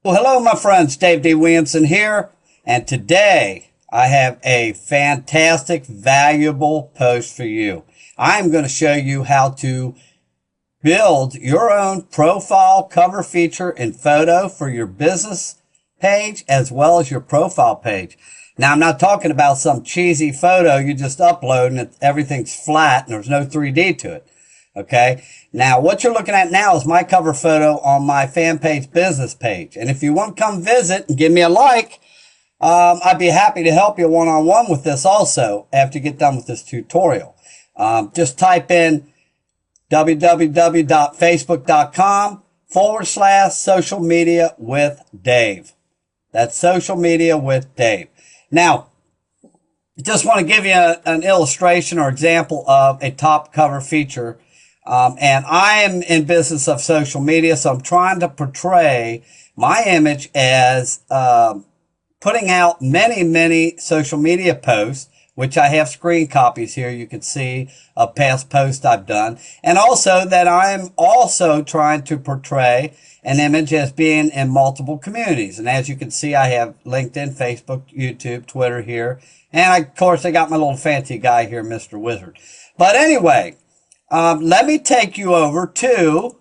Well, hello, my friends. Dave D. Williamson here, and today I have a fantastic, valuable post for you. I'm going to show you how to build your own profile cover feature and photo for your business page as well as your profile page. Now, I'm not talking about some cheesy photo you just upload and everything's flat and there's no 3D to it. Okay. Now, what you're looking at now is my cover photo on my fan page business page. And if you want to come visit and give me a like, I'd be happy to help you one-on-one with this also after you get done with this tutorial. Just type in www.facebook.com/social media with Dave. That's social media with Dave. Now, just want to give you an illustration or example of a top cover feature. And I am in business of social media, so I'm trying to portray my image as putting out many social media posts, which I have screen copies here. You can see a past post I've done. And also that I'm also trying to portray an image as being in multiple communities. And as you can see, I have LinkedIn, Facebook, YouTube, Twitter here. And of course, I got my little fancy guy here, Mr. Wizard. But anyway, let me take you over to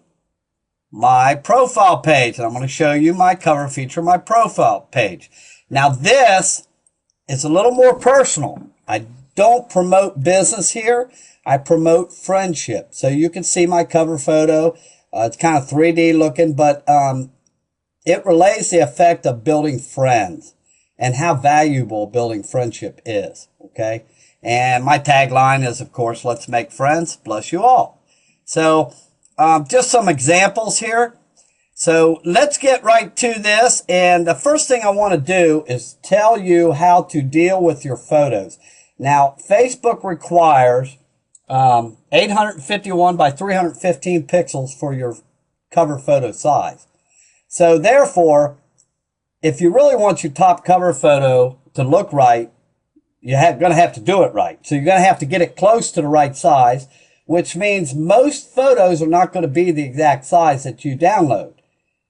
my profile page. I'm going to show you my cover feature, my profile page. Now, this is a little more personal. I don't promote business here. I promote friendship. So you can see my cover photo. It's kind of 3D looking, but it relays the effect of building friends and how valuable building friendship is. Okay. And my tagline is, of course, let's make friends. Bless you all. So just some examples here. So let's get right to this. And the first thing I want to do is tell you how to deal with your photos. Now, Facebook requires 851 by 315 pixels for your cover photo size. So therefore, if you really want your top cover photo to look right, you're going to have to do it right. So you're going to have to get it close to the right size, which means most photos are not going to be the exact size that you download.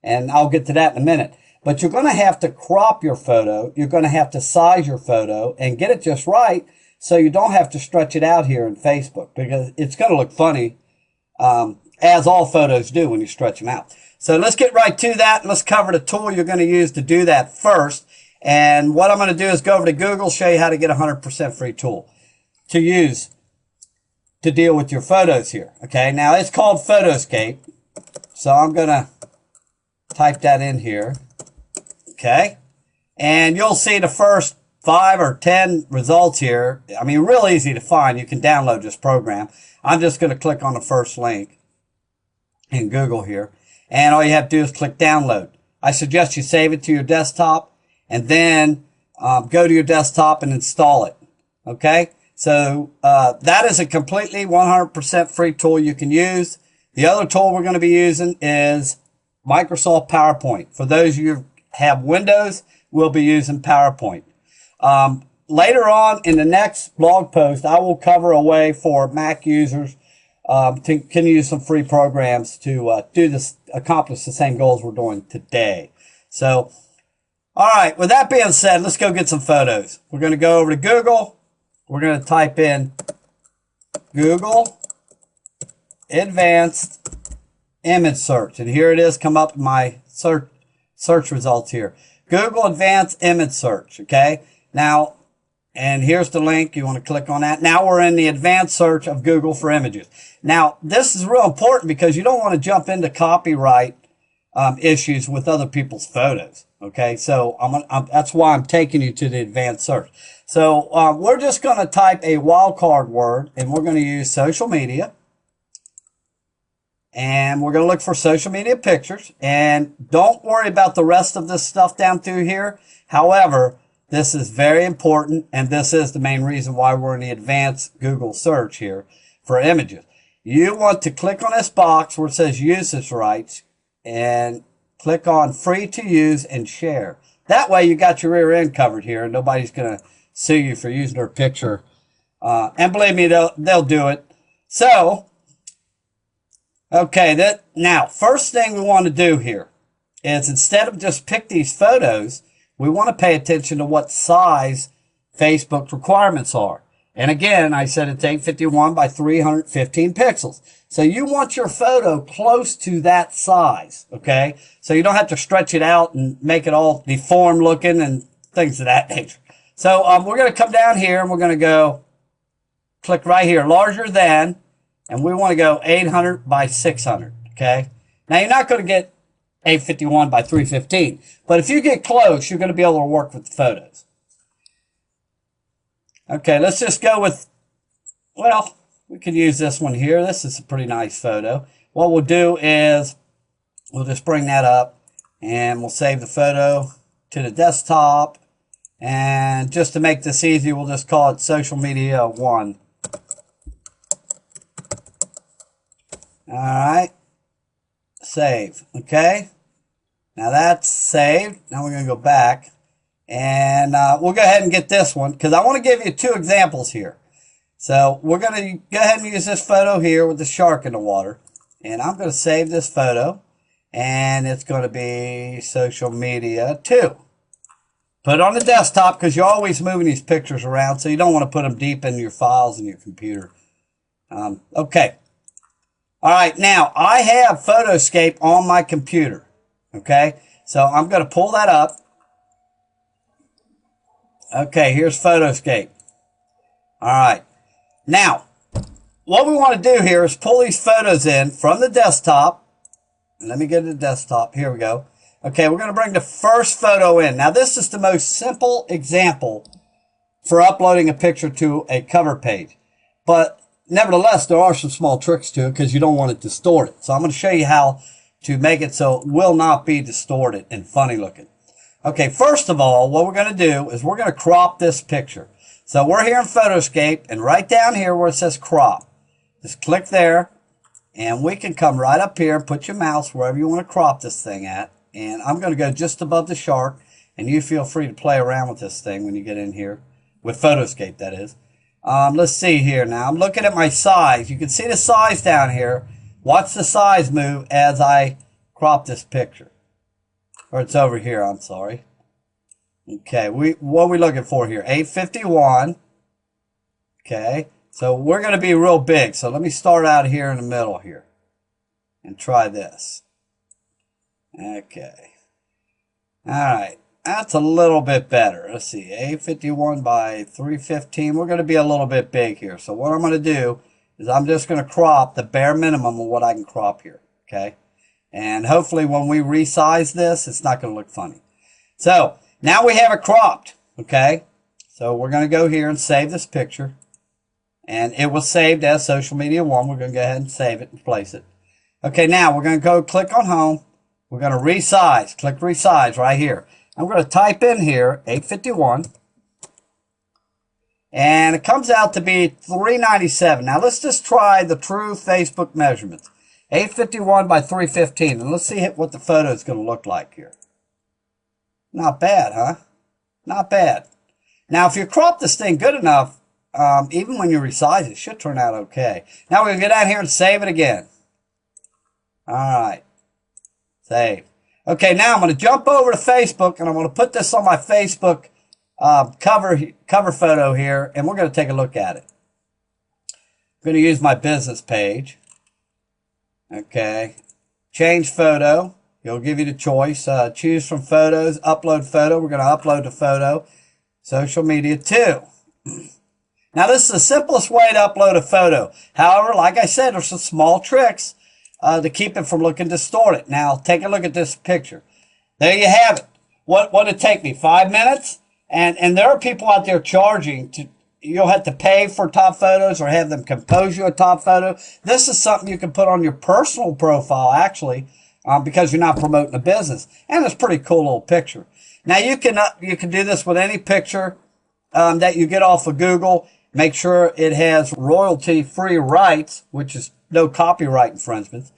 And I'll get to that in a minute. But you're going to have to crop your photo. You're going to have to size your photo and get it just right so you don't have to stretch it out here in Facebook, because it's going to look funny, as all photos do when you stretch them out. So let's get right to that. Let's cover the tool you're going to use to do that first. And what I'm going to do is go over to Google, show you how to get a 100% free tool to use to deal with your photos here. Okay, now it's called Photoscape. So I'm going to type that in here. Okay, and you'll see the first 5 or 10 results here. I mean, real easy to find. You can download this program. I'm just going to click on the first link in Google here. And all you have to do is click download. I suggest you save it to your desktop and then go to your desktop and install it. Okay, so that is a completely 100% free tool you can use. The other tool we're going to be using is Microsoft PowerPoint. For those of you who have Windows, we'll be using PowerPoint. Later on in the next blog post, I will cover a way for Mac users can use some free programs to accomplish the same goals we're doing today. So, all right, with that being said, let's go get some photos. We're going to go over to Google. We're going to type in Google Advanced Image Search. And here it is, come up in my search results here. Google Advanced Image Search, okay? Now, and here's the link. You want to click on that. Now we're in the advanced search of Google for images. Now, this is real important because you don't want to jump into copyright issues with other people's photos. Okay, so that's why I'm taking you to the advanced search. So we're just going to type a wildcard word, and we're going to use social media. And we're going to look for social media pictures. And don't worry about the rest of this stuff down through here. However, this is very important, and this is the main reason why we're in the advanced Google search here for images. You want to click on this box where it says usage rights and click on free to use and share. That way you got your rear end covered here, and nobody's going to sue you for using their picture. And believe me, they'll do it. So, okay, now, first thing we want to do here is instead of just pick these photos, we want to pay attention to what size Facebook's requirements are. And again, I said it's 851 by 315 pixels. So you want your photo close to that size, okay? So you don't have to stretch it out and make it all deformed looking and things of that nature. So we're going to come down here and we're going to go click right here, larger than, and we want to go 800 by 600, okay? Now you're not going to get 851 by 315, but if you get close, you're going to be able to work with the photos. Okay, let's just go with, well, we could use this one here. This is a pretty nice photo. What we'll do is we'll just bring that up and we'll save the photo to the desktop. And just to make this easy, we'll just call it social media 1. All right, save. Okay, now that's saved. Now we're going to go back. And we'll go ahead and get this one because I want to give you 2 examples here. So we're going to go ahead and use this photo here with the shark in the water. And I'm going to save this photo. And it's going to be social media 2. Put it on the desktop because you're always moving these pictures around. So you don't want to put them deep in your files in your computer. Okay. All right. Now I have Photoscape on my computer. Okay. So I'm going to pull that up. Okay, here's Photoscape. All right. Now, what we want to do here is pull these photos in from the desktop. Let me get to the desktop. Here we go. Okay, we're going to bring the first photo in. Now, this is the most simple example for uploading a picture to a cover page. But nevertheless, there are some small tricks to it because you don't want it distorted. So I'm going to show you how to make it so it will not be distorted and funny looking. Okay, first of all, what we're going to do is we're going to crop this picture. So we're here in Photoscape, and right down here where it says crop, just click there, and we can come right up here and put your mouse wherever you want to crop this thing at. And I'm going to go just above the shark, and you feel free to play around with this thing when you get in here, with Photoscape, that is. Let's see here now. I'm looking at my size. You can see the size down here. Watch the size move as I crop this picture. Or it's over here, I'm sorry. Okay, what are we looking for here? 851. Okay, so we're going to be real big. So let me start out here in the middle here. And try this. Okay. Alright, that's a little bit better. Let's see, 851 by 315. We're going to be a little bit big here. So what I'm going to do is I'm just going to crop the bare minimum of what I can crop here. Okay. And hopefully when we resize this, it's not going to look funny. So now we have it cropped. Okay. So we're going to go here and save this picture. And it was saved as social media 1. We're going to go ahead and save it and place it. Okay. Now we're going to go click on home. We're going to resize. Click resize right here. I'm going to type in here 851. And it comes out to be 397. Now let's just try the true Facebook measurements. 851 by 315. And let's see what the photo is going to look like here. Not bad, huh? Not bad. Now, if you crop this thing good enough, even when you resize it, it should turn out okay. Now, we're going to get down here and save it again. All right. Save. Okay, now I'm going to jump over to Facebook, and I'm going to put this on my Facebook cover photo here, and we're going to take a look at it. I'm going to use my business page. Okay, change photo. It'll give you the choice. Choose from photos, upload photo. We're going to upload the photo. Social media 2. Now, this is the simplest way to upload a photo. However, like I said, there's some small tricks to keep it from looking distorted. Now, take a look at this picture. There you have it. What did it take me? 5 minutes? And there are people out there charging to. You'll have to pay for top photos or have them compose you a top photo. This is something you can put on your personal profile, actually, because you're not promoting a business. And it's a pretty cool little picture. Now, you can do this with any picture that you get off of Google. Make sure it has royalty-free rights, which is no copyright infringements.